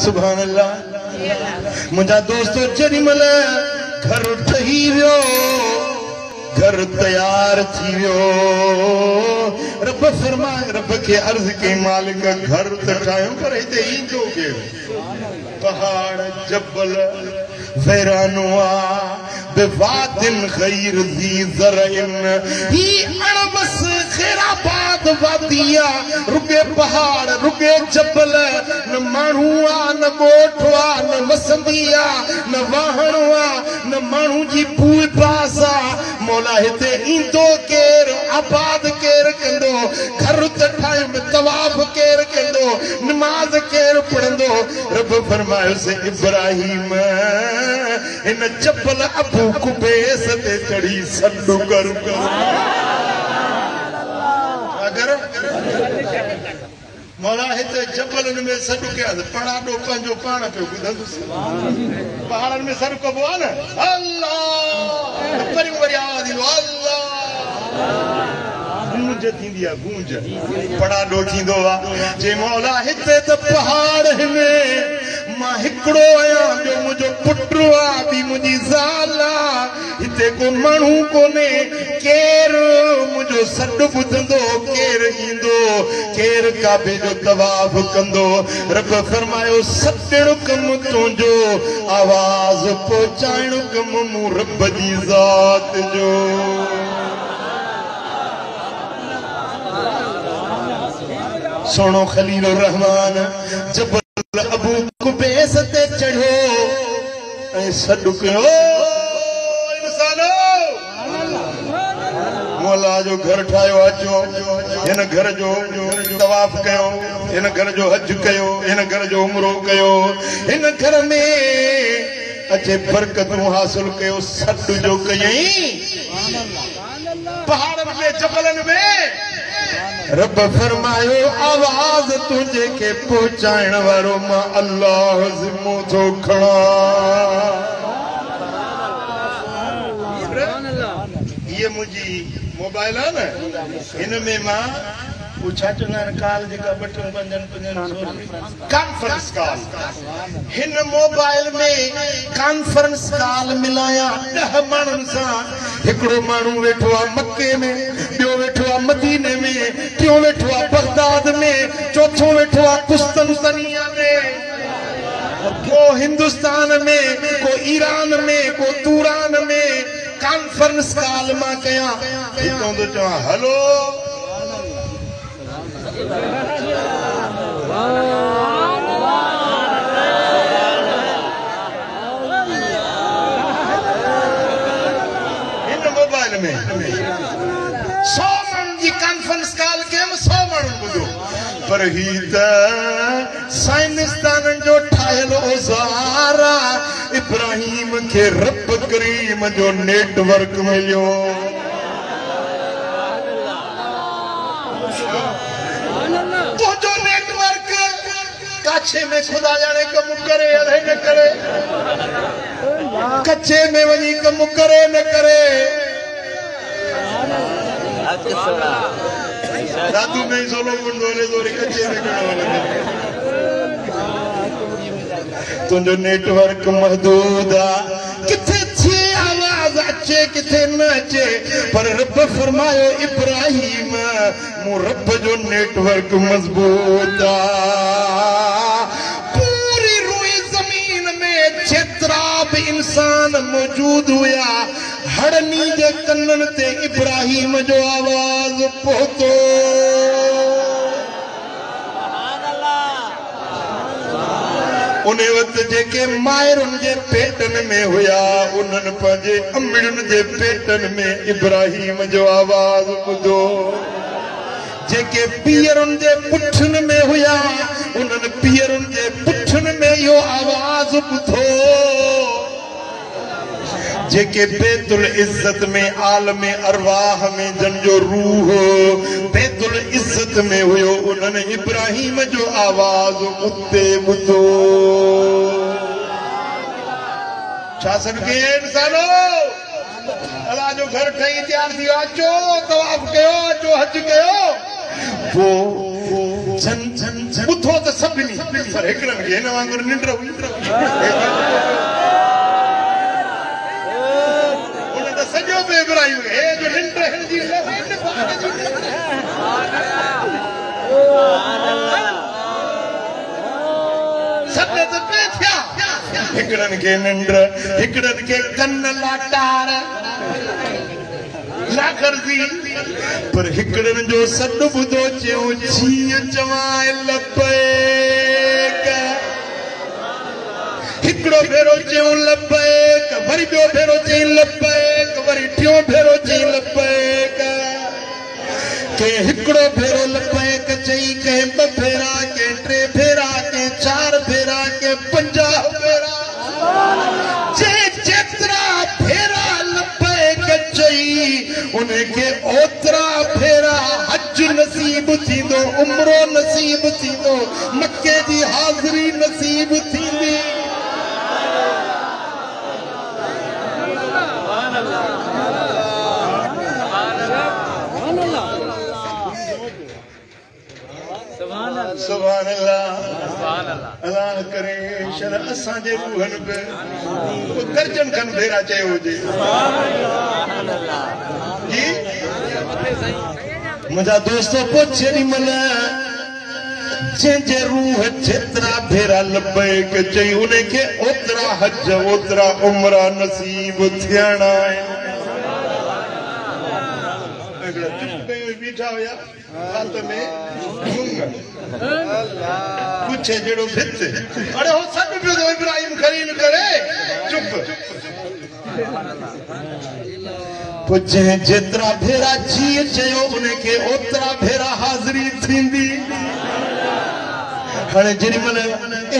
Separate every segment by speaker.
Speaker 1: सुभान अल्लाह। मुझा दोस्तों जड़ी मल घर ठही वियो, घर तैयार थी वियो, रब फरमाए, रब के अर्ज के मालिक घर त ठाहियो पर हिते ईंदो केरु? पहाड़ जबल वैरानुआ बेवादिन गैर ज़ी ज़रइन, ही अणबस खैराबाद वादिया, रुके पहाड़ रुके जबल, न माण्हू आ न ॻोठ आ न वसंदिया, न वाहण आ न माण्हू जी पूल पास आ। मौला हिते ईंदो केर, आबाद केर कंदो, घर त ठाहियो में तवाफ केर कंदो, नमाज केर पढ़ंदो? रब फरमायो से इब्राहिम इन जबल अबू कुबैस ते चढ़ी सॾु कर अगर मौला हिते जबलनि में सॾु कया पढ़ाॾो पंहिंजो पाण पियो ॿुधंदुसि। पहाड़नि में सॾु कबो आहे न, अल्लाह वरी वरी आवाज़ ईंदो अल्लाह, गूंज थींदी आहे गूंज, पढ़ाॾो थींदो आहे। जे मौला हिते त पहाड़ में मां हिकिड़ो आहियां, ॿियो मुंहिंजो पुटु आहे, ॿी मुंहिंजी ज़ाल आहे, हिते को माण्हू कोन्हे, केरु मुंहिंजो सॾु ॿुधंदो, केरु ईंदो, केरु काबे जो तवाफ़ कंदो? रब फरमायो सॾणु कमु तुंहिंजो, आवाज़ पहुचाइणु कमु मूं रब जी ज़ात जो। सोनो खलील रहमान जबल अबू कुबैस ते चढ़ियो ऐं सॾु कयो, इंसानो मौला जो घर ठाहियो, अचो हिन घर जो तवाफ कयो, हिन घर जो हज कयो, हिन घर जो उमरो कयो, हिन घर में अचे बरकतूं हासिल कयो। सॾु जो कयई पहाड़नि में जबलनि में। रब फरमायो आवाज़ तुझे के पहुंचाइण वारो मां अल्लाह ज़िम्मो थो खणा। ये मुझी मोबाइल है ना, इनमें मां पूछा चुनार काल जेका बटन पंजन कॉन्फ्रेंस कॉल, हिन मोबाइल में कॉन्फ्रेंस कॉल मिलाया 10 माण्हुनि सां। हिकिड़ो माण्हू वेठो आहे मक्के में, ॿियो वेठो आहे मदीने में, टियों वेठो आहे बगदाद में, चौथों वेठो आहे कुस्तनतनिया में, को हिंदुस्तान में, को ईरान में, को तुरान में। कॉन्फ्रेंस कॉल मां कया, हितों तो चवां हलो इन मोबाइल में 100 माण्हुनि जी कॉन्फ्रेंस कॉल कयमि, 100 माण्हू ॿुधो। पर ही त साइंसदाननि जो ठाहियल औज़ार आहे। इब्राहिम खे रब करीम जो नेटवर्क मिलियो। तुझो नेटवर्क काछे में खुदा जाने कम करे या न करे, कच्चे में वही कम करे न करे। दादू में सोलो गुंडोले दोरी कच्चे में करो। तुझो नेटवर्क महदूद आ, किथे थी आवाज अचे किथे न अचे। पर रब फरमायो इब्राहिम मूं रब जो नेटवर्क मजबूत आ। पूरी रुई जमीन में जेतिरा भी इंसान मौजूद हुया, हड़नी जे कन्नन ते इब्राहिम जो आवाज पहुतो। उन वक्त जेके मायरुनि जे पेटनि में हुया, उन्हनि पंहिंजे अमड़ियुनि जे पेटनि में इब्राहिम जो आवाज़ ॿुधो। जेके पीअरुनि जे पुठनि में हुया, उन्हनि पीअरुनि जे पुठनि में इहो आवाज़ ॿुधो। जेके बैतुल इज्जत में आलम अरवाह में जंजो रूह बैतुल इज्जत में हुयो, उन्हनि इब्राहिम जो आवाज़ उते ॿुधो। छा सॾके इंसानो, अल्लाह जो घर ठही तैयार थी वियो, अचो तवाफ कयो, अचो हज कयो। वो छन छन छन उठो तो सभिनी पर हिकड़न खे हिन वांगुरु निंड हुई उन त सॼो पे घुरायूं हे जो निंड हिनजी सत त पे थिया हिकड़न खे निंड हिकड़न खे कन लाटार लाखरजी पर हिकड़न जो सॾ ॿुधो चयो जीअं चवां लबैक हिकड़ो भेरो चयो लबैक वरी ॿियो भेरो चई लबैक वरी टियों भेरो चई लबैक के हिकड़ो भेरो लबैक चई के ॿ भेरा के टे भेरा के चार भेरा के 50 भेरा जेतिरा भेरा लबैक चई उनखे ओतिरा भेरा हज नसीब थींदो उम्रो नसीब थींदो मक्के जी हाज़िरी नसीब थींदी सुभान अल्लाह अल्लाह करे शर असांजे रूहनि पे दर्जन खन भेरा चयो हुजे जी मुंहिंजा दोस्तो पोइ जेॾी महिल जंहिंजे रूह जेतिरा भेरा लबैक चई उनखे ओतिरा हज ओतिरा उमरा नसीब थियणा आहिनि बीठा हुया हाथ में पूछे जड़ो भित अरे हो सब पियो तो इब्राहिम खरीद करे चुप पुछे जेतरा भेरा जी चयो उनखे ओतरा भेरा हाज़िरी थींदी हाणे जेॾी महिल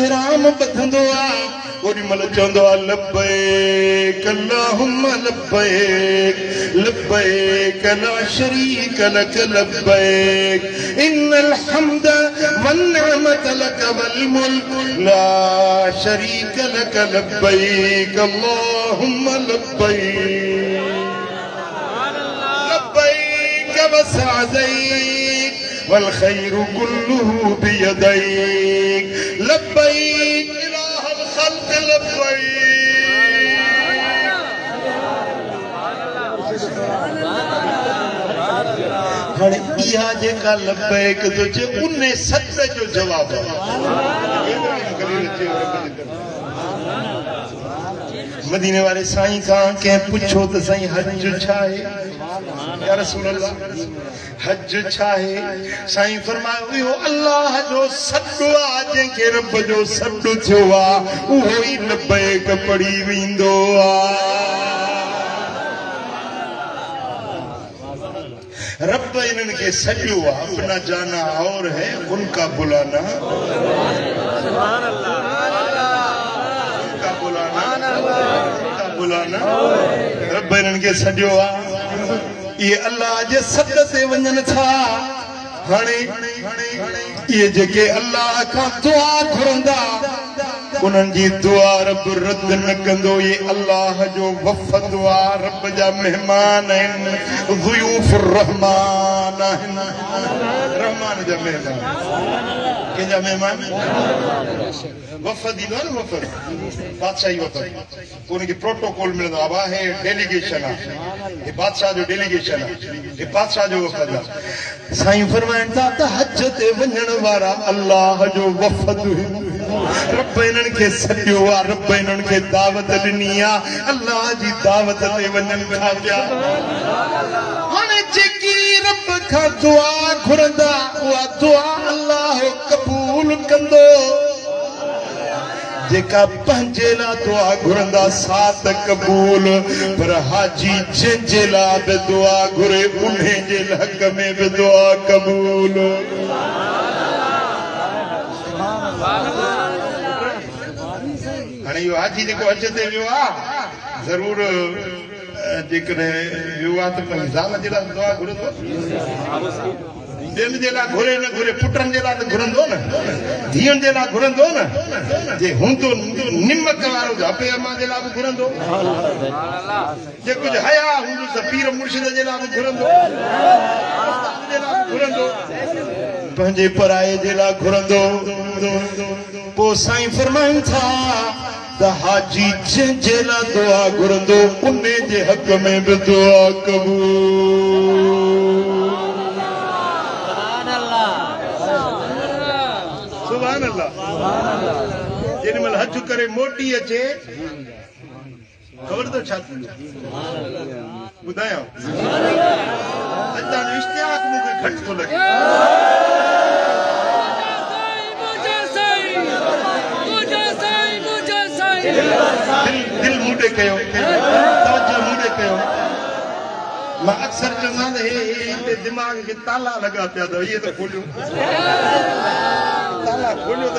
Speaker 1: इहराम ॿधंदो आहे ओॾी महिल चवंदो आहे लबैक अल्लाहुम्मा लबैक लबैक ला शरीक लक लबैक इन्नल हम्द वन निअमत लक वल मुल्क ला शरीक लक लबैक अल्लाहुम्मा लबैक लबैक वसअदैक वल खैर कुल्लुहु बियदैक लबैक हाणे इहा जेका लबैक तो चे उन सत जो जवाब मदीने वाले साईं खां कंहिं पुछो त साईं हज छा आहे या रसूल अल्लाह हज छा आहे साईं फरमायो इहो अल्लाह जो सॾु आहे जंहिंखे रब जो सॾु थियो आहे उहो ई लबैक पढ़ी वेंदो आहे रब इन्हनि खे सॾियो आहे अपना जाना और है उनका बुलाना बुलाना रब इन्हनि खे सॾियो आहे ये अल्लाह जे सॾ ते वञनि था हाणे ये जेके अल्लाह खां दुआ घुरंदा उन्हनि जी दुआ रब रद न कंदो ये अल्लाह जो वफ़द आहे रब जा मेहमान आहिनि ज़ुयूफ़ुर रहमान आहिनि रहमान जा मेहमान कंहिंजा मेहमान वफ़द ईंदो आहे न वफ़द बादशाही वफ़द उनखे प्रोटोकॉल मिलंदो आहे वाह हे डेलीगेशन आहे हे बादशाह जो डेलीगेशन आहे हे बादशाह जो वफ़द आहे साईं फरमाइनि था त हज ते वञण वारा अल्लाह जो वफ़द रब इन्हनि खे सॾियो आहे रब इन्हनि खे दावत ॾिनी आहे अल्लाह जी दावत ते वञनि था पिया हाणे जेकी रब खां दुआ घुरंदा उहा दुआ अल्लाह क़बूल कंदो जेका पंहिंजे लाइ दुआ घुरंदा सात क़बूल पर हाजी जंहिंजे लाइ बि दुआ घुरे उन जे हक़ में बि दुआ क़बूल हाणे इहो हाजी जेको हज ते वियो आहे ज़रूर जेकॾहिं वियो आहे त पंहिंजे ज़ाल जे लाइ दुआ घुरंदो ॿियनि जे लाइ घुरे न घुरे पुटनि जे लाइ त घुरंदो न धीअनि जे लाइ घुरंदो न जे हूंदो निमक वारो हपे अम्मा जे लाइ बि घुरंदो जे कुझु हया हूंदो त पीर मुर्शिद जे लाइ बि घुरंदो पंहिंजे पराए जे लाइ घुरंदो पोइ साईं फरमाइनि था त हाजी जंहिंजे लाइ दुआ घुरंदो उन जे हक़ में बि दुआ क़बूल। सुभान अल्लाह। जेॾी महिल हज करे मोटी अचे ख़बर अथव छा थींदो ॿुधायां अल्लाह जो इश्तियाक मूंखे घटि थो लॻे। दिल मूंडे कयो तवज्जो मूंडे कयो। मां अक्सर चवंदा हे दिमाग़ खे ताला लॻा पिया अथव इहे त खोलियो ताला खोलियो त